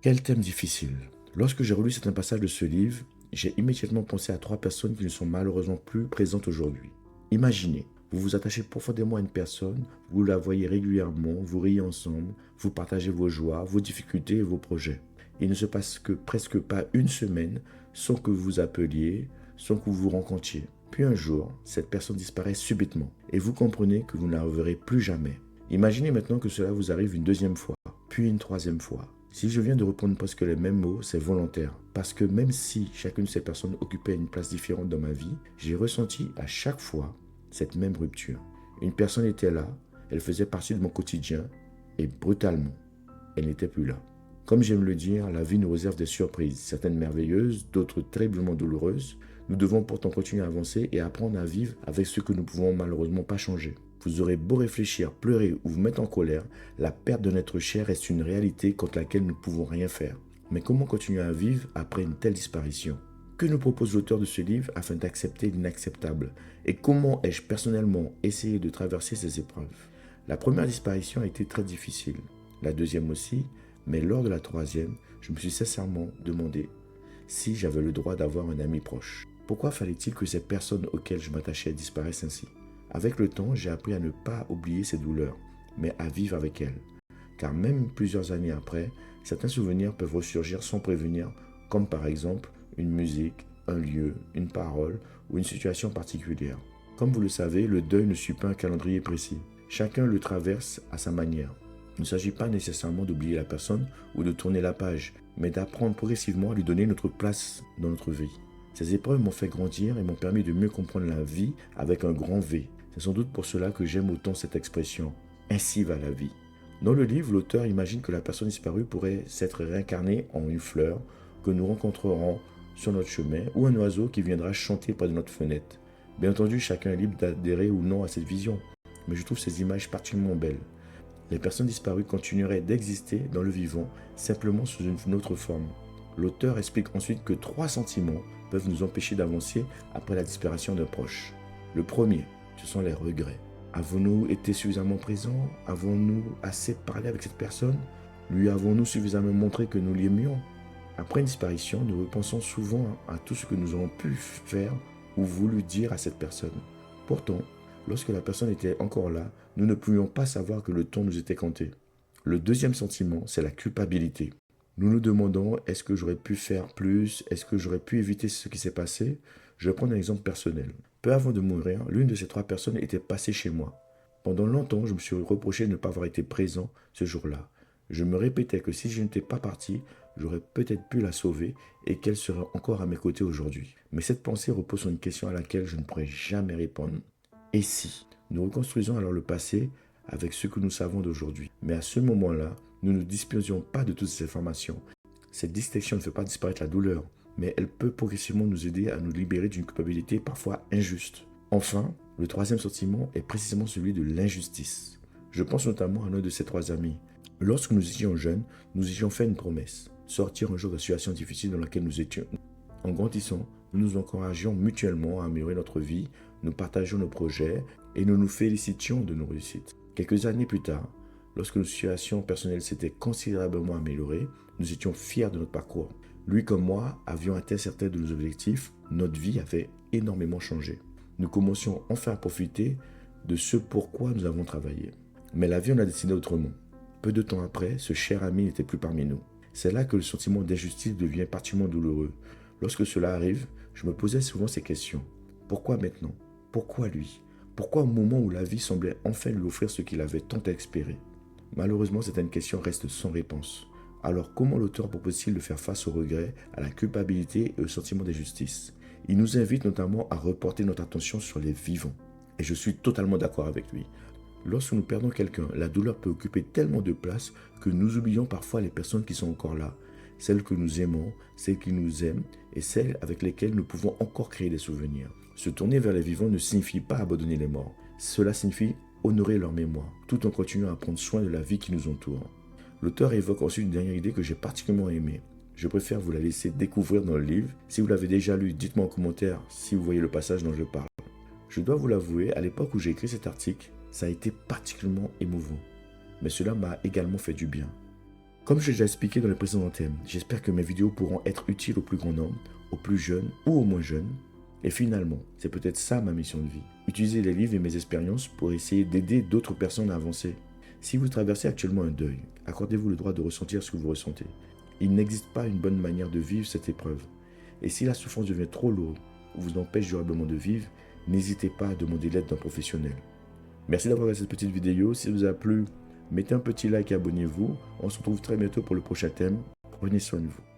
Quel thème difficile. Lorsque j'ai relu certains passages de ce livre, j'ai immédiatement pensé à trois personnes qui ne sont malheureusement plus présentes aujourd'hui. Imaginez, vous vous attachez profondément à une personne, vous la voyez régulièrement, vous riez ensemble, vous partagez vos joies, vos difficultés et vos projets. Il ne se passe que presque pas une semaine sans que vous vous appeliez, sans que vous vous rencontriez. Puis un jour, cette personne disparaît subitement et vous comprenez que vous ne la reverrez plus jamais. Imaginez maintenant que cela vous arrive une deuxième fois, puis une troisième fois. Si je viens de reprendre presque les mêmes mots, c'est volontaire. Parce que même si chacune de ces personnes occupait une place différente dans ma vie, j'ai ressenti à chaque fois cette même rupture. Une personne était là, elle faisait partie de mon quotidien, et brutalement, elle n'était plus là. Comme j'aime le dire, la vie nous réserve des surprises, certaines merveilleuses, d'autres terriblement douloureuses. Nous devons pourtant continuer à avancer et apprendre à vivre avec ce que nous ne pouvons malheureusement pas changer. Vous aurez beau réfléchir, pleurer ou vous mettre en colère, la perte de notre cher reste une réalité contre laquelle nous ne pouvons rien faire. Mais comment continuer à vivre après une telle disparition? Que nous propose l'auteur de ce livre afin d'accepter l'inacceptable? Et comment ai-je personnellement essayé de traverser ces épreuves? La première disparition a été très difficile, la deuxième aussi, mais lors de la troisième, je me suis sincèrement demandé si j'avais le droit d'avoir un ami proche. Pourquoi fallait-il que ces personnes auxquelles je m'attachais disparaissent ainsi? Avec le temps, j'ai appris à ne pas oublier ces douleurs, mais à vivre avec elles. Car même plusieurs années après, certains souvenirs peuvent ressurgir sans prévenir, comme par exemple une musique, un lieu, une parole ou une situation particulière. Comme vous le savez, le deuil ne suit pas un calendrier précis. Chacun le traverse à sa manière. Il ne s'agit pas nécessairement d'oublier la personne ou de tourner la page, mais d'apprendre progressivement à lui donner notre place dans notre vie. Ces épreuves m'ont fait grandir et m'ont permis de mieux comprendre la vie avec un grand V. C'est sans doute pour cela que j'aime autant cette expression. Ainsi va la vie. Dans le livre, l'auteur imagine que la personne disparue pourrait s'être réincarnée en une fleur que nous rencontrerons sur notre chemin ou un oiseau qui viendra chanter près de notre fenêtre. Bien entendu, chacun est libre d'adhérer ou non à cette vision, mais je trouve ces images particulièrement belles. Les personnes disparues continueraient d'exister dans le vivant, simplement sous une autre forme. L'auteur explique ensuite que trois sentiments peuvent nous empêcher d'avancer après la disparition d'un proche. Le premier, ce sont les regrets. Avons-nous été suffisamment présents? Avons-nous assez parlé avec cette personne? Lui avons-nous suffisamment montré que nous l'aimions? Après une disparition, nous repensons souvent à tout ce que nous avons pu faire ou voulu dire à cette personne. Pourtant, lorsque la personne était encore là, nous ne pouvions pas savoir que le temps nous était compté. Le deuxième sentiment, c'est la culpabilité. Nous nous demandons, est-ce que j'aurais pu faire plus? Est-ce que j'aurais pu éviter ce qui s'est passé? Je vais prendre un exemple personnel. Peu avant de mourir, l'une de ces trois personnes était passée chez moi. Pendant longtemps, je me suis reproché de ne pas avoir été présent ce jour-là. Je me répétais que si je n'étais pas parti, j'aurais peut-être pu la sauver et qu'elle serait encore à mes côtés aujourd'hui. Mais cette pensée repose sur une question à laquelle je ne pourrais jamais répondre. Et si? Nous reconstruisons alors le passé avec ce que nous savons d'aujourd'hui. Mais à ce moment-là, nous ne disposions pas de toutes ces informations. Cette distinction ne fait pas disparaître la douleur, mais elle peut progressivement nous aider à nous libérer d'une culpabilité parfois injuste. Enfin, le troisième sentiment est précisément celui de l'injustice. Je pense notamment à l'un de ces trois amis. Lorsque nous étions jeunes, nous étions fait une promesse, sortir un jour de la situation difficile dans laquelle nous étions. En grandissant, nous nous encourageons mutuellement à améliorer notre vie, nous partageons nos projets et nous nous félicitions de nos réussites. Quelques années plus tard, lorsque nos situations personnelles s'étaient considérablement améliorées, nous étions fiers de notre parcours. Lui comme moi avions atteint certains de nos objectifs, notre vie avait énormément changé. Nous commencions enfin à profiter de ce pourquoi nous avons travaillé. Mais la vie en a décidé autrement. Peu de temps après, ce cher ami n'était plus parmi nous. C'est là que le sentiment d'injustice devient particulièrement douloureux. Lorsque cela arrive, je me posais souvent ces questions. Pourquoi maintenant? Pourquoi lui? Pourquoi au moment où la vie semblait enfin lui offrir ce qu'il avait tant espéré? Malheureusement, certaines questions restent sans réponse. Alors comment l'auteur propose-t-il de faire face au regret, à la culpabilité et au sentiment d'injustice? Il nous invite notamment à reporter notre attention sur les vivants. Et je suis totalement d'accord avec lui. Lorsque nous perdons quelqu'un, la douleur peut occuper tellement de place que nous oublions parfois les personnes qui sont encore là, celles que nous aimons, celles qui nous aiment et celles avec lesquelles nous pouvons encore créer des souvenirs. Se tourner vers les vivants ne signifie pas abandonner les morts. Cela signifie honorer leur mémoire, tout en continuant à prendre soin de la vie qui nous entoure. L'auteur évoque ensuite une dernière idée que j'ai particulièrement aimée. Je préfère vous la laisser découvrir dans le livre. Si vous l'avez déjà lu, dites-moi en commentaire si vous voyez le passage dont je parle. Je dois vous l'avouer, à l'époque où j'ai écrit cet article, ça a été particulièrement émouvant. Mais cela m'a également fait du bien. Comme je l'ai déjà expliqué dans le précédent thème, j'espère que mes vidéos pourront être utiles au plus grand nombre, aux plus jeunes ou aux moins jeunes. Et finalement, c'est peut-être ça ma mission de vie. Utiliser les livres et mes expériences pour essayer d'aider d'autres personnes à avancer. Si vous traversez actuellement un deuil, accordez-vous le droit de ressentir ce que vous ressentez. Il n'existe pas une bonne manière de vivre cette épreuve. Et si la souffrance devient trop lourde ou vous empêche durablement de vivre, n'hésitez pas à demander l'aide d'un professionnel. Merci d'avoir regardé cette petite vidéo. Si ça vous a plu, mettez un petit like et abonnez-vous. On se retrouve très bientôt pour le prochain thème. Prenez soin de vous.